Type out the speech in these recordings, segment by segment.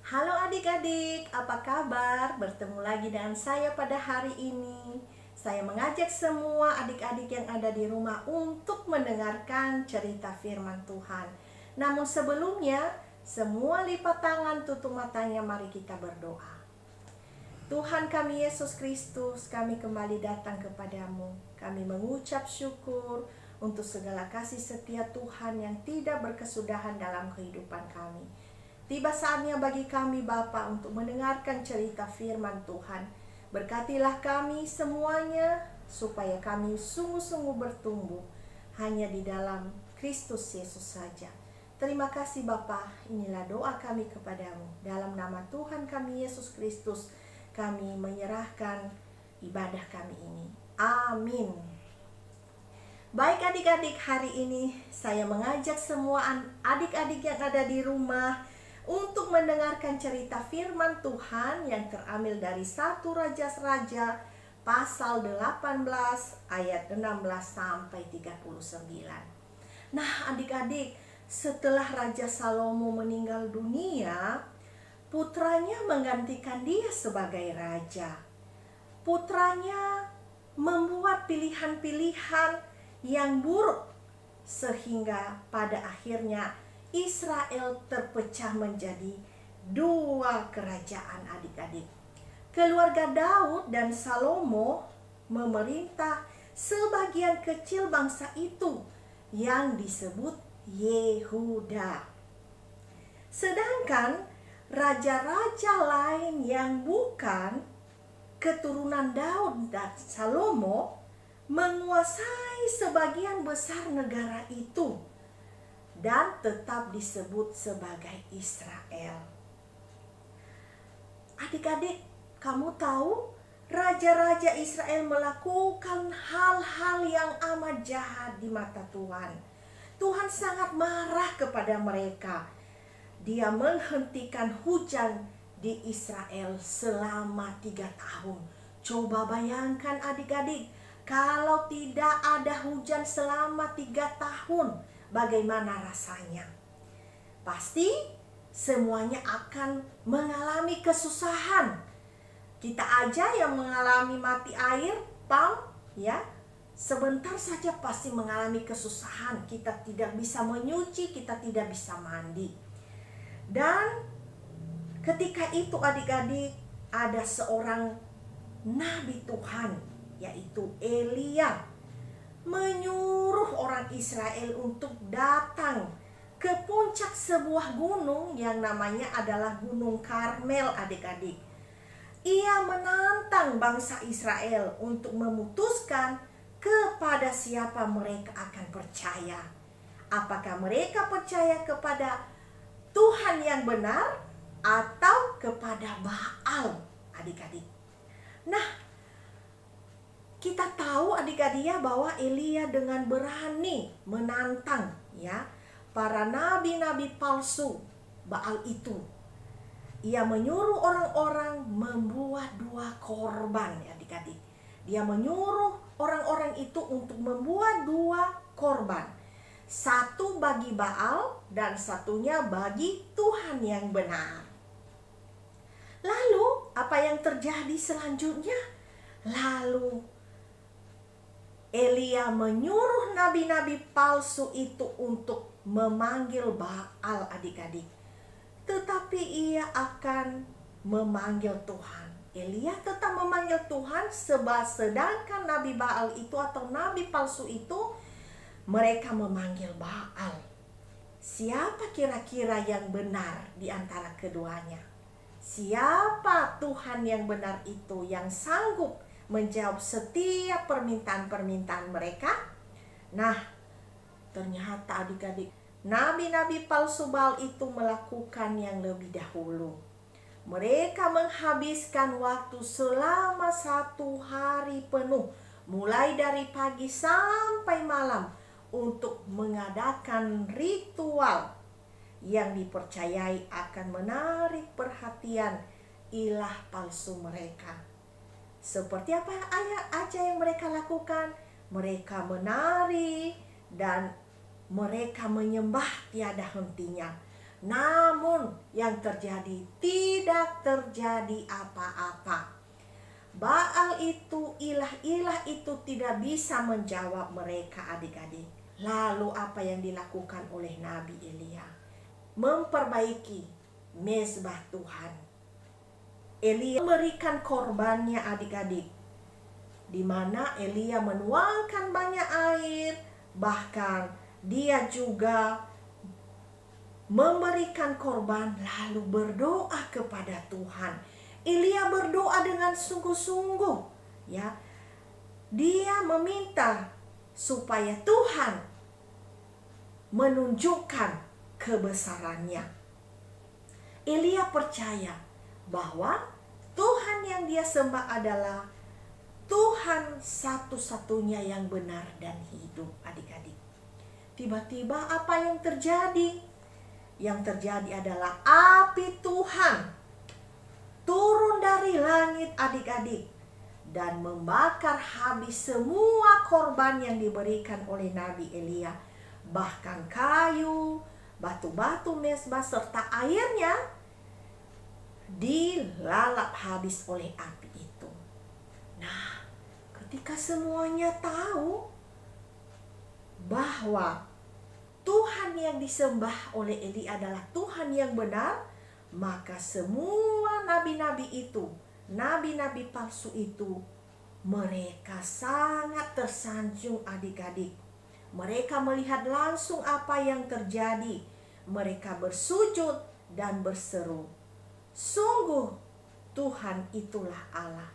Halo adik-adik, apa kabar? Bertemu lagi dengan saya pada hari ini. Saya mengajak semua adik-adik yang ada di rumah untuk mendengarkan cerita firman Tuhan. Namun sebelumnya, semua lipat tangan, tutup matanya, mari kita berdoa. Tuhan kami Yesus Kristus, kami kembali datang kepadamu. Kami mengucap syukur untuk segala kasih setia Tuhan yang tidak berkesudahan dalam kehidupan kami. Tiba saatnya bagi kami Bapa untuk mendengarkan cerita firman Tuhan. Berkatilah kami semuanya supaya kami sungguh-sungguh bertumbuh hanya di dalam Kristus Yesus saja. Terima kasih Bapa, inilah doa kami kepadamu. Dalam nama Tuhan kami Yesus Kristus, kami menyerahkan ibadah kami ini. Amin. Baik adik-adik, hari ini saya mengajak semua adik-adik yang ada di rumah untuk mendengarkan cerita firman Tuhan yang terambil dari 1 Raja-Raja pasal 18 ayat 16 sampai 39. Nah adik-adik, setelah Raja Salomo meninggal dunia, putranya menggantikan dia sebagai raja. Putranya membuat pilihan-pilihan yang buruk sehingga pada akhirnya Israel terpecah menjadi 2 kerajaan adik-adik. Keluarga Daud dan Salomo memerintah sebagian kecil bangsa itu yang disebut Yehuda. Sedangkan raja-raja lain yang bukan keturunan Daud dan Salomo menguasai sebagian besar negara itu dan tetap disebut sebagai Israel. Adik-adik, kamu tahu raja-raja Israel melakukan hal-hal yang amat jahat di mata Tuhan. Tuhan sangat marah kepada mereka. Dia menghentikan hujan di Israel selama 3 tahun. Coba bayangkan adik-adik, kalau tidak ada hujan selama 3 tahun, bagaimana rasanya? Pasti semuanya akan mengalami kesusahan. Kita aja yang mengalami mati air, ya, sebentar saja pasti mengalami kesusahan. Kita tidak bisa menyuci, kita tidak bisa mandi. Dan ketika itu adik-adik, ada seorang nabi Tuhan, yaitu Elia, menyuruh orang Israel untuk datang ke puncak sebuah gunung yang namanya adalah Gunung Karmel adik-adik. Ia menantang bangsa Israel untuk memutuskan kepada siapa mereka akan percaya. Apakah mereka percaya kepada Tuhan yang benar atau kepada Baal adik-adik. Nah, kita tahu adik-adik ya bahwa Elia dengan berani menantang ya para nabi-nabi palsu Baal itu. Ia menyuruh orang-orang membuat 2 korban ya adik-adik. Dia menyuruh orang-orang itu untuk membuat 2 korban. Satu bagi Baal dan satunya bagi Tuhan yang benar. Lalu apa yang terjadi selanjutnya? Lalu Elia menyuruh nabi-nabi palsu itu untuk memanggil Baal adik-adik. Tetapi ia akan memanggil Tuhan. Elia tetap memanggil Tuhan, sedangkan nabi Baal itu atau nabi palsu itu mereka memanggil Baal. Siapa kira-kira yang benar di antara keduanya? Siapa Tuhan yang benar itu yang sanggup menjawab setiap permintaan-permintaan mereka? Nah, ternyata adik-adik, nabi-nabi palsu Baal itu melakukan yang lebih dahulu. Mereka menghabiskan waktu selama 1 hari penuh, mulai dari pagi sampai malam, untuk mengadakan ritual yang dipercayai akan menarik perhatian ilah palsu mereka. Seperti apa aja yang mereka lakukan? Mereka menari dan mereka menyembah tiada hentinya. Namun yang terjadi tidak terjadi apa-apa. Baal itu, ilah-ilah itu tidak bisa menjawab mereka adik-adik. Lalu apa yang dilakukan oleh Nabi Elia? Memperbaiki mezbah Tuhan. Elia memberikan korbannya adik-adik, di mana Elia menuangkan banyak air, bahkan dia juga memberikan korban lalu berdoa kepada Tuhan. Elia berdoa dengan sungguh-sungguh, ya. Dia meminta supaya Tuhan menunjukkan kebesarannya. Elia percaya bahwa Tuhan yang dia sembah adalah Tuhan satu-satunya yang benar dan hidup, adik-adik. Tiba-tiba apa yang terjadi? Yang terjadi adalah api Tuhan turun dari langit, adik-adik, dan membakar habis semua korban yang diberikan oleh Nabi Elia. Bahkan kayu, batu-batu mezbah serta airnya dilalap habis oleh api itu. Nah, ketika semuanya tahu bahwa Tuhan yang disembah oleh Eli adalah Tuhan yang benar, maka semua nabi-nabi itu, nabi-nabi palsu itu, mereka sangat tersanjung adik-adik. Mereka melihat langsung apa yang terjadi. Mereka bersujud dan berseru, sungguh Tuhan itulah Allah.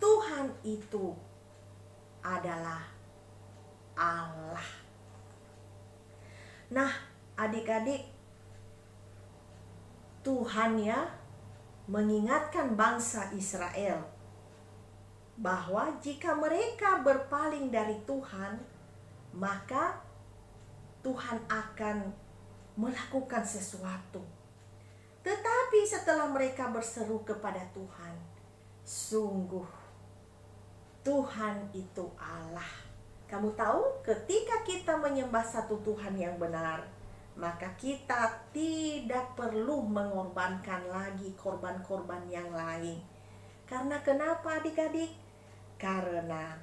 Tuhan itu adalah Allah. Nah, adik-adik, Tuhan ya mengingatkan bangsa Israel bahwa jika mereka berpaling dari Tuhan, maka Tuhan akan melakukan sesuatu. Tetapi setelah mereka berseru kepada Tuhan, sungguh Tuhan itu Allah. Kamu tahu, ketika kita menyembah satu Tuhan yang benar, maka kita tidak perlu mengorbankan lagi korban-korban yang lain. Karena kenapa adik-adik? Karena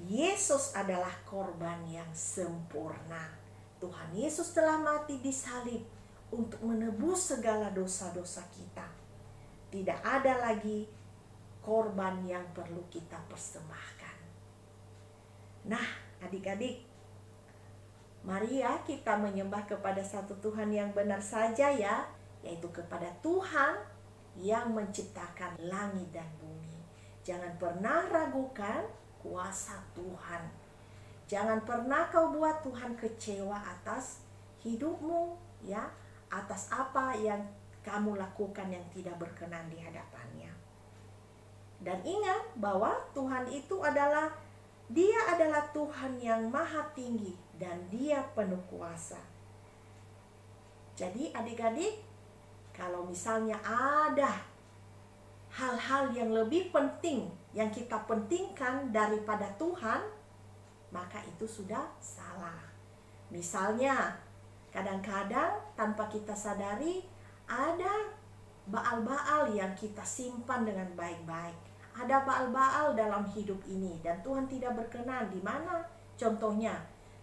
Yesus adalah korban yang sempurna. Tuhan Yesus telah mati di salib untuk menebus segala dosa-dosa kita. Tidak ada lagi korban yang perlu kita persembahkan. Nah, adik-adik, mari ya kita menyembah kepada satu Tuhan yang benar saja ya, yaitu kepada Tuhan yang menciptakan langit dan bumi. Jangan pernah ragukan kuasa Tuhan. Jangan pernah kau buat Tuhan kecewa atas hidupmu ya, atas apa yang kamu lakukan yang tidak berkenan di hadapannya. Dan ingat bahwa Tuhan itu adalah Tuhan yang maha tinggi dan Dia penuh kuasa. Jadi adik-adik, kalau misalnya ada hal-hal yang lebih penting yang kita pentingkan daripada Tuhan, maka itu sudah salah. Misalnya, kadang-kadang tanpa kita sadari ada baal-baal yang kita simpan dengan baik-baik. Ada baal-baal dalam hidup ini dan Tuhan tidak berkenan. Di mana? Contohnya,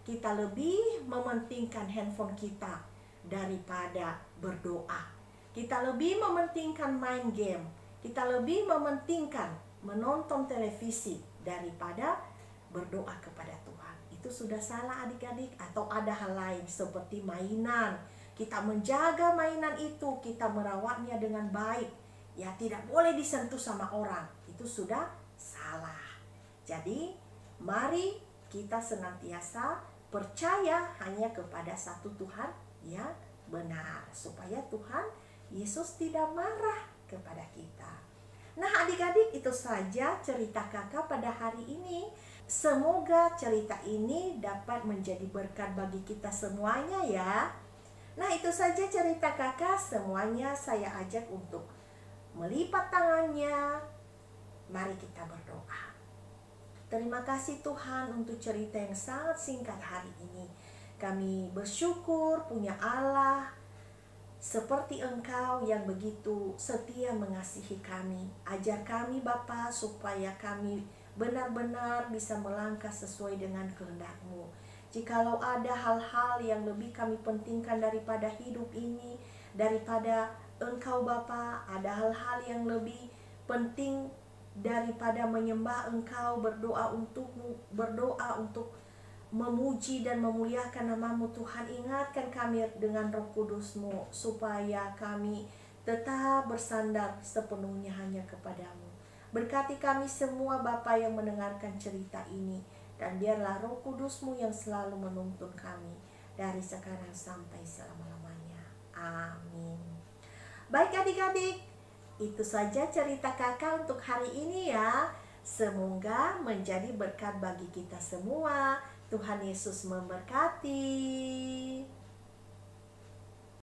kita lebih mementingkan handphone kita daripada berdoa. Kita lebih mementingkan main game. Kita lebih mementingkan menonton televisi daripada berdoa kepada Tuhan. Itu sudah salah adik-adik. Atau ada hal lain seperti mainan. Kita menjaga mainan itu, kita merawatnya dengan baik. Ya, tidak boleh disentuh sama orang. Itu sudah salah. Jadi, mari kita senantiasa percaya hanya kepada satu Tuhan yang benar, supaya Tuhan Yesus tidak marah kepada kita. Nah, adik-adik, itu saja cerita kakak pada hari ini. Semoga cerita ini dapat menjadi berkat bagi kita semuanya ya. Nah, itu saja cerita kakak. Semuanya saya ajak untuk melipat tangannya. Mari kita berdoa. Terima kasih Tuhan untuk cerita yang sangat singkat hari ini. Kami bersyukur punya Allah seperti Engkau yang begitu setia mengasihi kami. Ajar kami Bapa supaya kami benar-benar bisa melangkah sesuai dengan kehendak-Mu. Jikalau ada hal-hal yang lebih kami pentingkan daripada hidup ini, daripada Engkau Bapa, ada hal-hal yang lebih penting daripada menyembah Engkau, berdoa untuk memuji dan memuliakan nama-Mu Tuhan. Ingatkan kami dengan Roh Kudus-Mu supaya kami tetap bersandar sepenuhnya hanya kepada-Mu. Berkati kami semua Bapa yang mendengarkan cerita ini, dan biarlah Roh Kudus-Mu yang selalu menuntun kami dari sekarang sampai selama-lamanya. Amin. Baik adik-adik, itu saja cerita kakak untuk hari ini ya. Semoga menjadi berkat bagi kita semua. Tuhan Yesus memberkati.